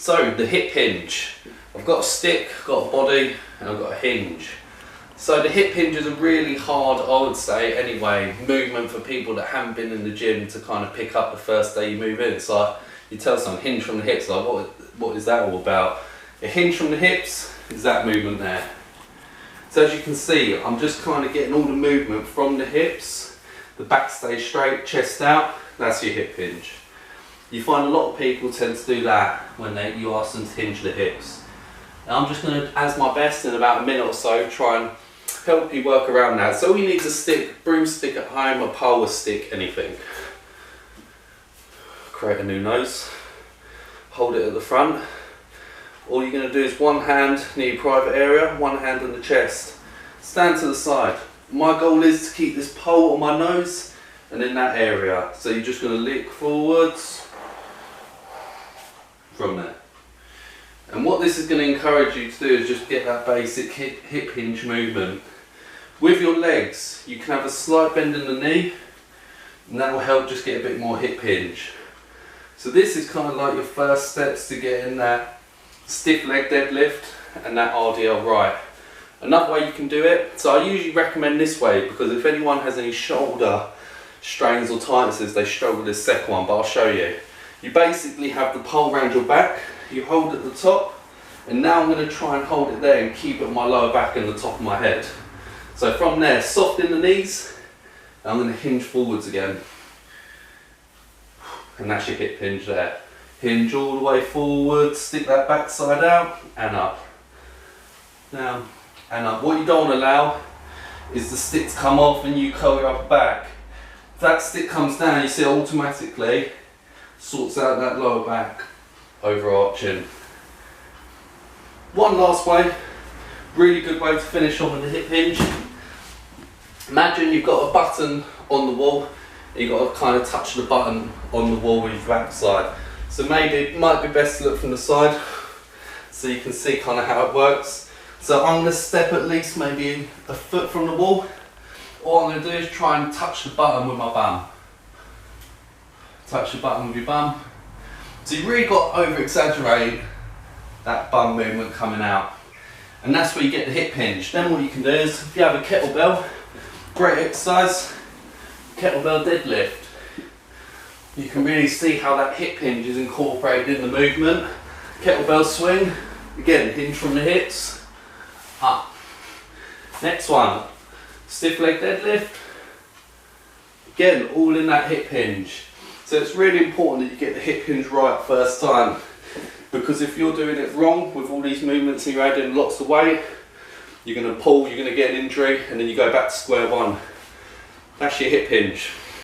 So the hip hinge. I've got a stick, got a body, and I've got a hinge. So the hip hinge is a really hard, I would say anyway, movement for people that haven't been in the gym to kind of pick up the first day you move in. It's like, you tell someone hinge from the hips, like what is that all about? A hinge from the hips is that movement there. So as you can see, I'm just kind of getting all the movement from the hips, the back stays straight, chest out, that's your hip hinge. You find a lot of people tend to do that when you ask them to hinge the hips. And I'm just going to, as my best in about a minute or so, try and help you work around that. So all you need is a stick, broomstick at home, a pole, a stick, anything. Create a new nose, hold it at the front. All you're going to do is one hand near your private area, one hand on the chest. Stand to the side. My goal is to keep this pole on my nose and in that area. So you're just going to lick forwards from there. And what this is going to encourage you to do is just get that basic hip hinge movement. With your legs, you can have a slight bend in the knee, and that will help just get a bit more hip hinge. So this is kind of like your first steps to getting that stiff leg deadlift and that RDL right. Another way you can do it, so I usually recommend this way because if anyone has any shoulder strains or tightnesses, they struggle with this second one, but I'll show you. You basically have the pole around your back, you hold at the top, and now I'm going to try and hold it there and keep it on my lower back and the top of my head. So from there, soft in the knees, and I'm going to hinge forwards again. And that's your hip hinge there. Hinge all the way forward, stick that back side out, and up. Down, and up. What you don't want to allow is the stick to come off and you curl your upper back. If that stick comes down, you see it automatically sorts out that lower back, overarching. One last way, really good way to finish on with the hip hinge. Imagine you've got a button on the wall, and you've got to kind of touch the button on the wall with your backside. So maybe it might be best to look from the side so you can see kind of how it works. So I'm going to step at least maybe a foot from the wall. All I'm going to do is try and touch the button with my bum. Touch the button with your bum. So you really got to over exaggerate that bum movement coming out. And that's where you get the hip hinge. Then what you can do is, if you have a kettlebell, great exercise, kettlebell deadlift. You can really see how that hip hinge is incorporated in the movement. Kettlebell swing, again, hinge from the hips, up. Next one, stiff leg deadlift. Again, all in that hip hinge. So it's really important that you get the hip hinge right first time, because if you're doing it wrong with all these movements and you're adding lots of weight, you're going to pull, you're going to get an injury, and then you go back to square one. That's your hip hinge.